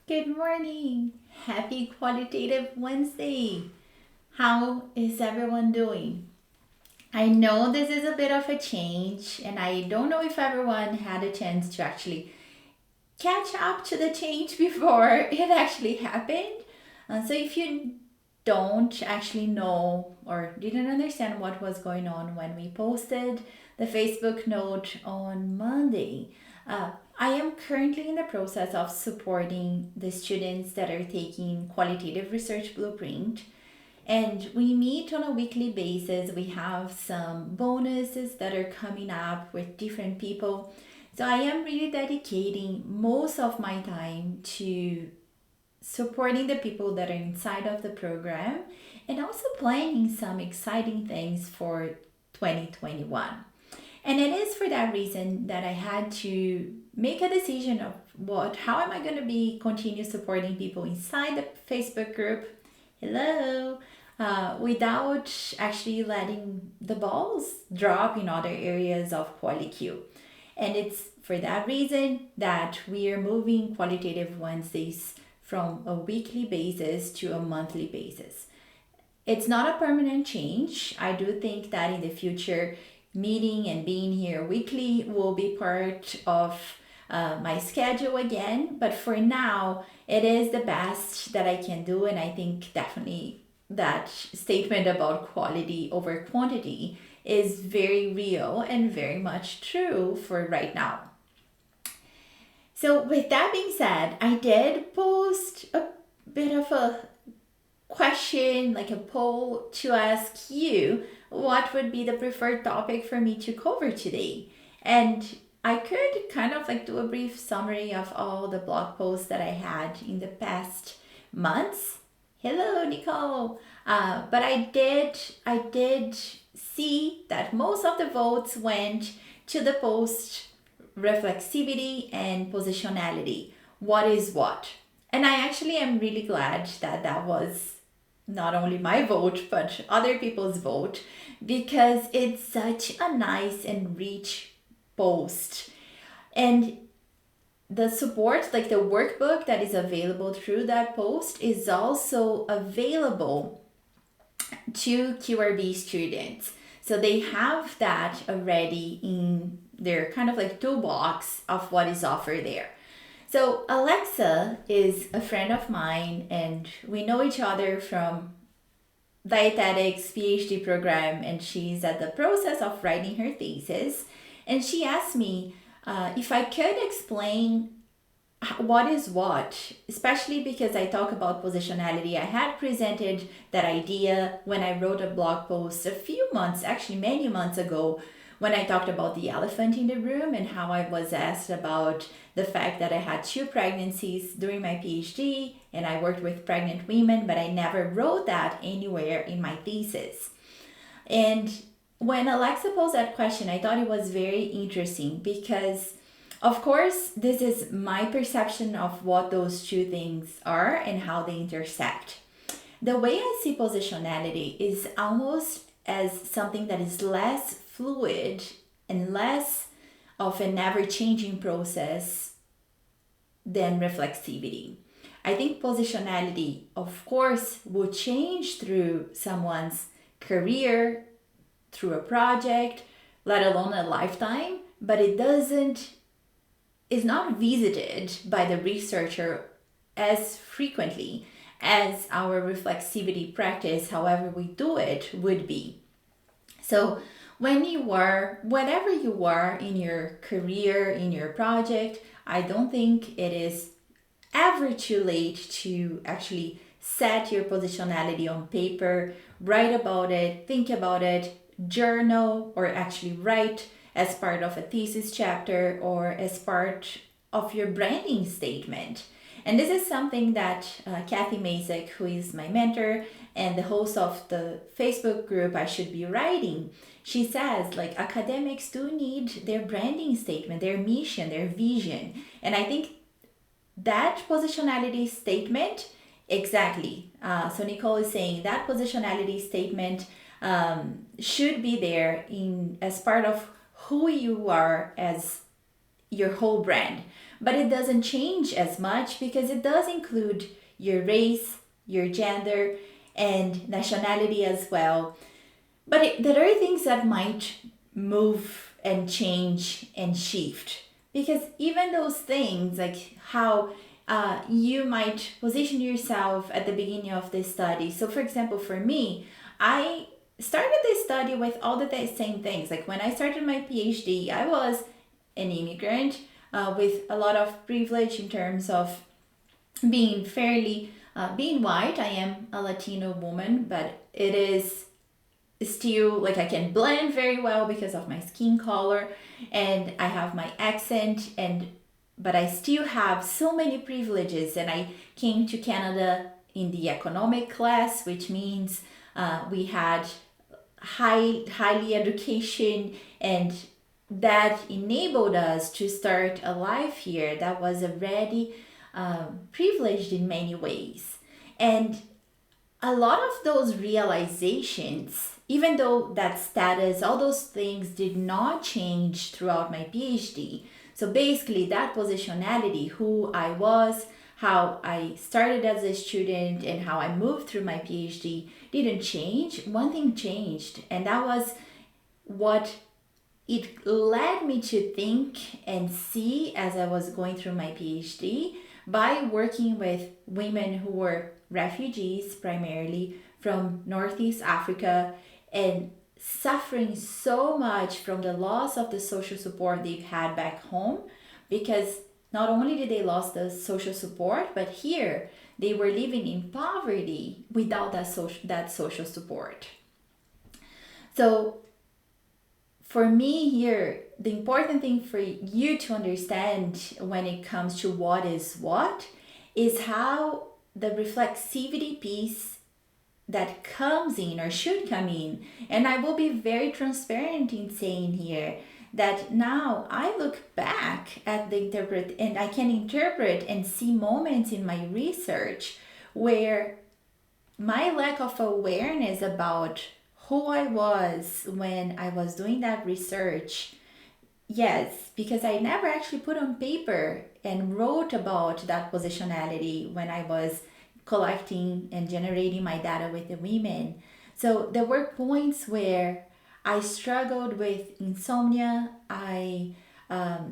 Good morning. Happy Qualitative Wednesday. How is everyone doing? I know this is a bit of a change, and I don't know if everyone had a chance to actually catch up to the change before it actually happened. So, if you don't actually know or didn't understand what was going on when we posted the Facebook note on Monday, I am currently in the process of supporting the students that are taking Qualitative Research Blueprint, and we meet on a weekly basis. We have some bonuses that are coming up with different people. So I am really dedicating most of my time to supporting the people that are inside of the program and also planning some exciting things for 2021. And it is for that reason that I had to make a decision of how am I going to be continue supporting people inside the Facebook group. Hello. Without actually letting the balls drop in other areas of QualiQ. And it's for that reason that we are moving Qualitative Wednesdays from a weekly basis to a monthly basis. It's not a permanent change. I do think that in the future, meeting and being here weekly will be part of my schedule again. But for now, it is the best that I can do. And I think definitely that statement about quality over quantity is very real and very much true for right now. So, with that being said, I did post a bit of a question, like a poll, to ask you what would be the preferred topic for me to cover today. And I could kind of like do a brief summary of all the blog posts that I had in the past months. Hello, Nicole. But I did see that most of the votes went to the post reflexivity and positionality. What is what? And I actually am really glad that that was not only my vote but other people's vote, because it's such a nice and rich post. And the support, like the workbook that is available through that post, is also available to QRB students. So they have that already in their kind of like toolbox of what is offered there. So Alexa is a friend of mine, and we know each other from dietetics PhD program, and she's at the process of writing her thesis. And she asked me if I could explain what is what, especially because I talk about positionality. I had presented that idea when I wrote a blog post a few months, actually many months ago, when I talked about the elephant in the room and how I was asked about the fact that I had two pregnancies during my PhD and I worked with pregnant women, but I never wrote that anywhere in my thesis. And when Alexa posed that question, I thought it was very interesting because, of course, this is my perception of what those two things are and how they intersect. The way I see positionality is almost as something that is less fluid and less of an ever-changing process than reflexivity. I think positionality, of course, will change through someone's career, through a project, let alone a lifetime, but it doesn't is not visited by the researcher as frequently as our reflexivity practice, however we do it, would be. So when you are, whatever you are in your career, in your project, I don't think it is ever too late to actually set your positionality on paper, write about it, think about it, journal, or actually write as part of a thesis chapter or as part of your branding statement. And this is something that Kathy Masek, who is my mentor and the host of the Facebook group I Should Be Writing, she says, like, academics do need their branding statement, their mission, their vision. And I think that positionality statement, exactly. So Nicole is saying that positionality statement should be there in as part of who you are as your whole brand. But it doesn't change as much because it does include your race, your gender, and nationality as well. But there are things that might move and change and shift, because even those things, like how you might position yourself at the beginning of this study. So, for example, for me, I started this study with all the same things. Like when I started my PhD, I was an immigrant with a lot of privilege in terms of being white. I am a Latino woman, but it is still like I can blend very well because of my skin color, and I have my accent, and but I still have so many privileges. And I came to Canada in the economic class, which means we had highly education, and that enabled us to start a life here that was already privileged in many ways. And a lot of those realizations, even though that status, all those things did not change throughout my PhD. So basically, that positionality, who I was, how I started as a student, and how I moved through my PhD didn't change. One thing changed, and that was what it led me to think and see as I was going through my PhD by working with women who were refugees, primarily from Northeast Africa, and suffering so much from the loss of the social support they've had back home, because not only did they lose the social support, but here they were living in poverty without that social support. So for me here, the important thing for you to understand when it comes to what is how the reflexivity piece that comes in or should come in. And I will be very transparent in saying here that now I look back at the interpret, and I can interpret and see moments in my research where my lack of awareness about who I was when I was doing that research. Yes, because I never actually put on paper and wrote about that positionality when I was collecting and generating my data with the women. So there were points where I struggled with insomnia. I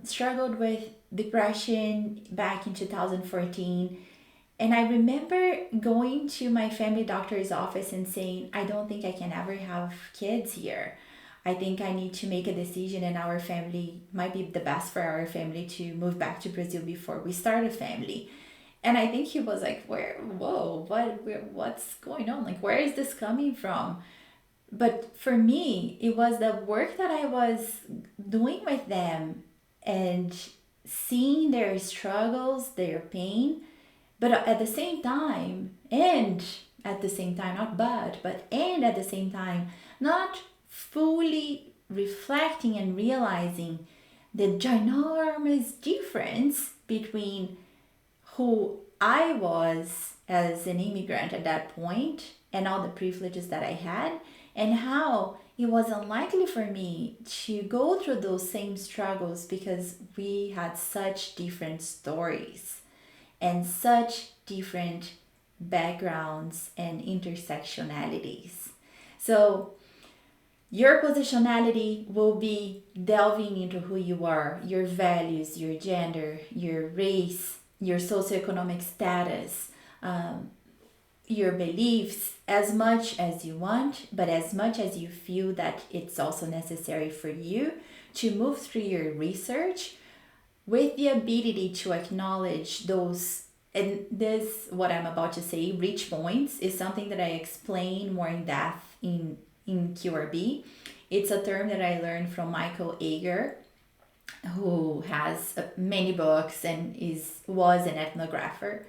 struggled with depression back in 2014. And I remember going to my family doctor's office and saying, I don't think I can ever have kids here. I think I need to make a decision, and our family might be the best for our family to move back to Brazil before we start a family. And I think he was like, what's going on? Like, where is this coming from? But for me, it was the work that I was doing with them and seeing their struggles, their pain, but at the same time, and at the same time, not but, and at the same time, not fully reflecting and realizing the ginormous difference between who I was as an immigrant at that point and all the privileges that I had, and how it was unlikely for me to go through those same struggles because we had such different stories and such different backgrounds and intersectionalities. So your positionality will be delving into who you are, your values, your gender, your race, your socioeconomic status, your beliefs, as much as you want, but as much as you feel that it's also necessary for you to move through your research with the ability to acknowledge those. And this, what I'm about to say, reach points, is something that I explain more in depth in QRB. It's a term that I learned from Michael Ager, who has many books and was an ethnographer.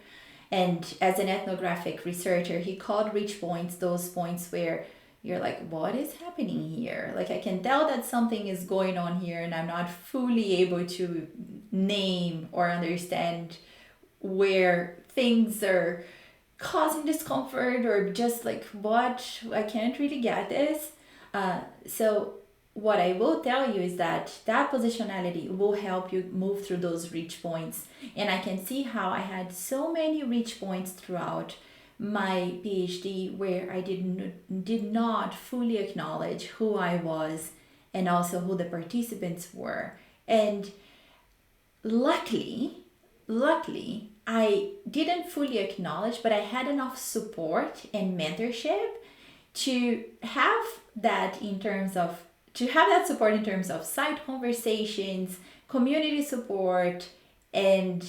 And as an ethnographic researcher, he called reach points those points where you're like, what is happening here? Like, I can tell that something is going on here, and I'm not fully able to name or understand where things are causing discomfort, or just like, what, I can't really get this. So what I will tell you is that that positionality will help you move through those reach points. And I can see how I had so many reach points throughout my PhD where I did not fully acknowledge who I was and also who the participants were. And luckily, I didn't fully acknowledge, but I had enough support and mentorship to have that in terms of to have that support in terms of side conversations, community support, and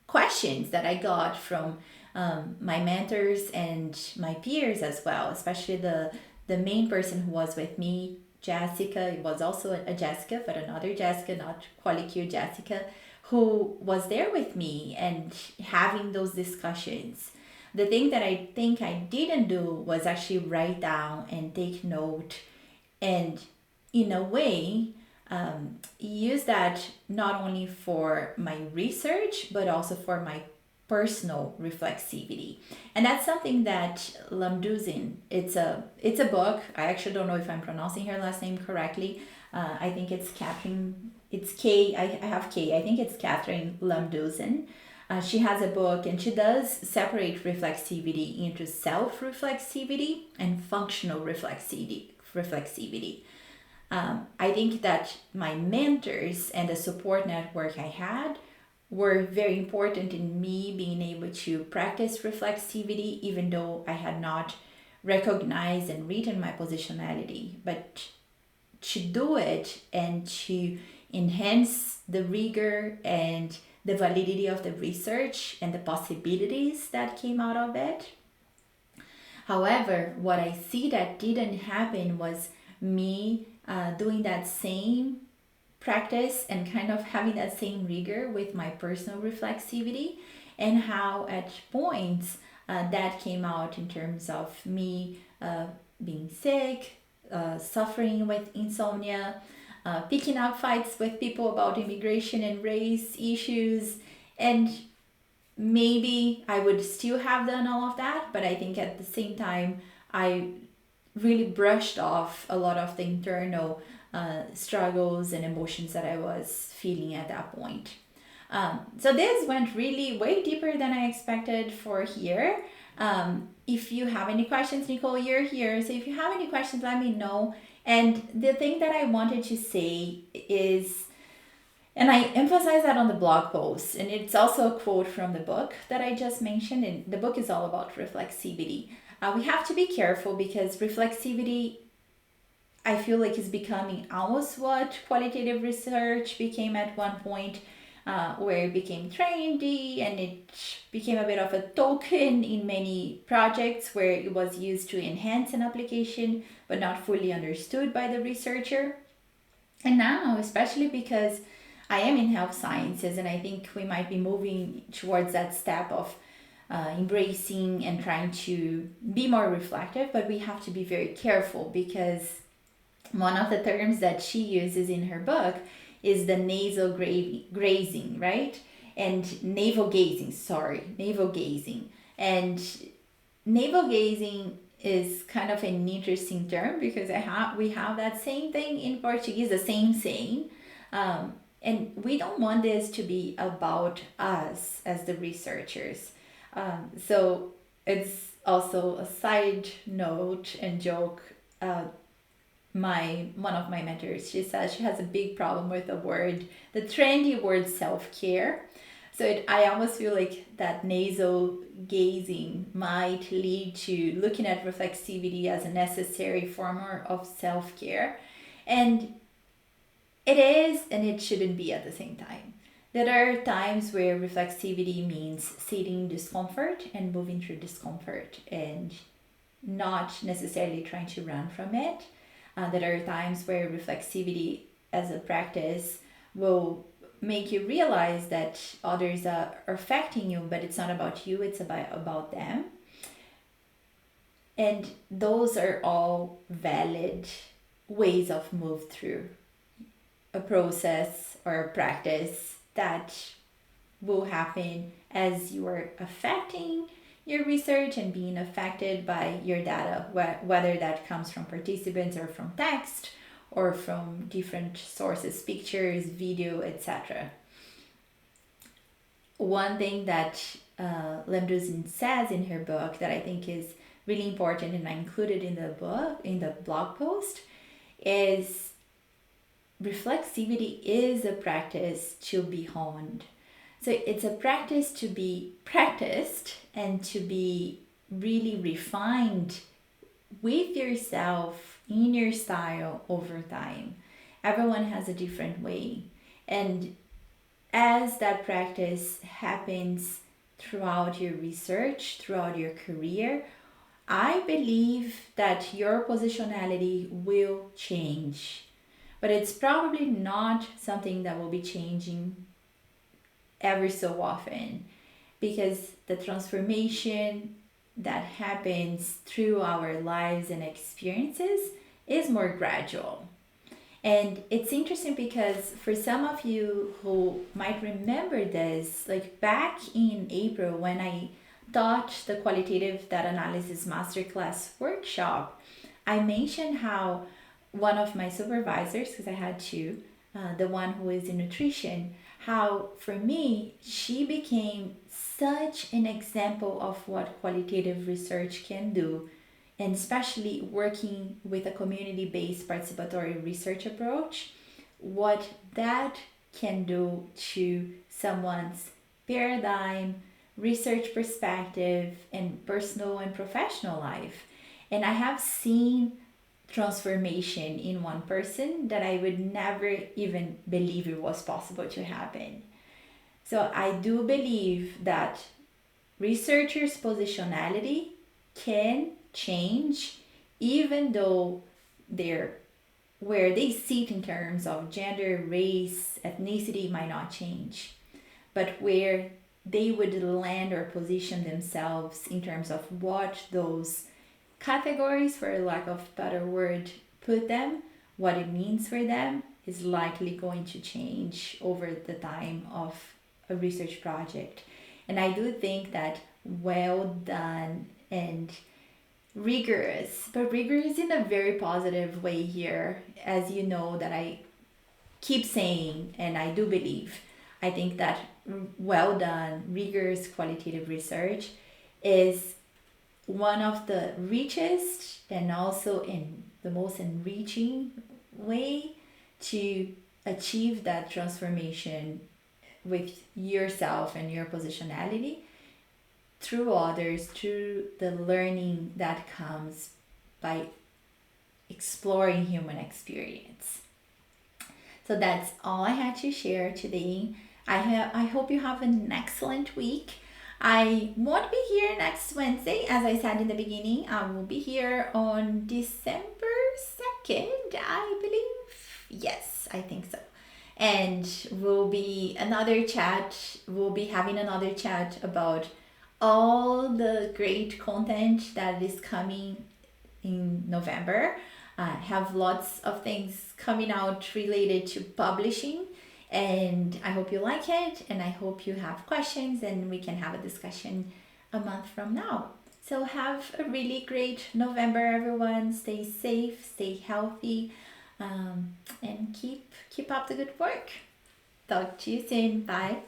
questions that I got from my mentors and my peers as well, especially the main person who was with me, Jessica. It was also a Jessica, but another Jessica, not Qualitative Jessica, who was there with me and having those discussions. The thing that I think I didn't do was actually write down and take note and, in a way, use that not only for my research but also for my personal reflexivity. And that's something that Lamduzin, it's a book. I actually don't know if I'm pronouncing her last name correctly. I think it's Catherine. It's K. I have K. I think it's Catherine Lamduzin. She has a book and she does separate reflexivity into self-reflexivity and functional reflexivity. I think that my mentors and the support network I had were very important in me being able to practice reflexivity, even though I had not recognized and written my positionality. But to do it and to enhance the rigor and the validity of the research and the possibilities that came out of it. However, what I see that didn't happen was me doing that same practice and kind of having that same rigor with my personal reflexivity, and how at points that came out in terms of me being sick, suffering with insomnia, picking up fights with people about immigration and race issues, and maybe I would still have done all of that, but I think at the same time I really brushed off a lot of the internal struggles and emotions that I was feeling at that point. So this went really way deeper than I expected for here. If you have any questions, Nicole, you're here. So if you have any questions, let me know. And the thing that I wanted to say is, and I emphasize that on the blog post, and it's also a quote from the book that I just mentioned, and the book is all about reflexivity. We have to be careful because reflexivity, I feel like, is becoming almost what qualitative research became at one point, where it became trendy and it became a bit of a token in many projects where it was used to enhance an application but not fully understood by the researcher. And now, especially because I am in health sciences, and I think we might be moving towards that step of embracing and trying to be more reflective, but we have to be very careful because one of the terms that she uses in her book is the nasal grazing, right? And navel gazing. And navel gazing is kind of an interesting term because we have that same thing in Portuguese, the same saying. And we don't want this to be about us as the researchers. So it's also a side note and joke. One of my mentors, she says she has a big problem with the trendy word self-care. So I almost feel like that nasal gazing might lead to looking at reflexivity as a necessary form of self-care. And it is, and it shouldn't be at the same time. There are times where reflexivity means sitting discomfort and moving through discomfort and not necessarily trying to run from it. There are times where reflexivity as a practice will make you realize that others are affecting you, but it's not about you, it's about them. And those are all valid ways of move through a process or a practice that will happen as you are affecting your research and being affected by your data, whether that comes from participants or from text or from different sources, pictures, video, etc. One thing that Lemduzin says in her book that I think is really important, and I included in the book, in the blog post, is reflexivity is a practice to be honed. So it's a practice to be practiced and to be really refined with yourself in your style over time. Everyone has a different way. And as that practice happens throughout your research, throughout your career, I believe that your positionality will change. But it's probably not something that will be changing every so often, because the transformation that happens through our lives and experiences is more gradual. And it's interesting because for some of you who might remember this, like back in April when I taught the Qualitative Data Analysis Masterclass workshop, I mentioned how one of my supervisors, because I had two, the one who is in nutrition, how for me, she became such an example of what qualitative research can do, and especially working with a community-based participatory research approach, what that can do to someone's paradigm, research perspective, and personal and professional life. And I have seen transformation in one person that I would never even believe it was possible to happen. So I do believe that researchers' positionality can change, even though they're where they sit in terms of gender, race, ethnicity might not change, but where they would land or position themselves in terms of what those categories, for lack of better word, put them, what it means for them, is likely going to change over the time of a research project. And I do think that well done and rigorous, but rigorous in a very positive way here, as you know, that I keep saying, and I do believe. I think that well done, rigorous qualitative research is one of the richest and also in the most enriching way to achieve that transformation with yourself and your positionality through others, through the learning that comes by exploring human experience. So that's all I had to share today. I hope you have an excellent week. I won't be here next Wednesday, as I said in the beginning. I will be here on December 2nd, I believe. Yes, I think so. And we'll be having another chat about all the great content that is coming in November. Have lots of things coming out related to publishing, and I hope you like it, and I hope you have questions and we can have a discussion a month from now. So have a really great November, everyone. Stay safe, stay healthy, and keep up the good work. Talk to you soon. Bye.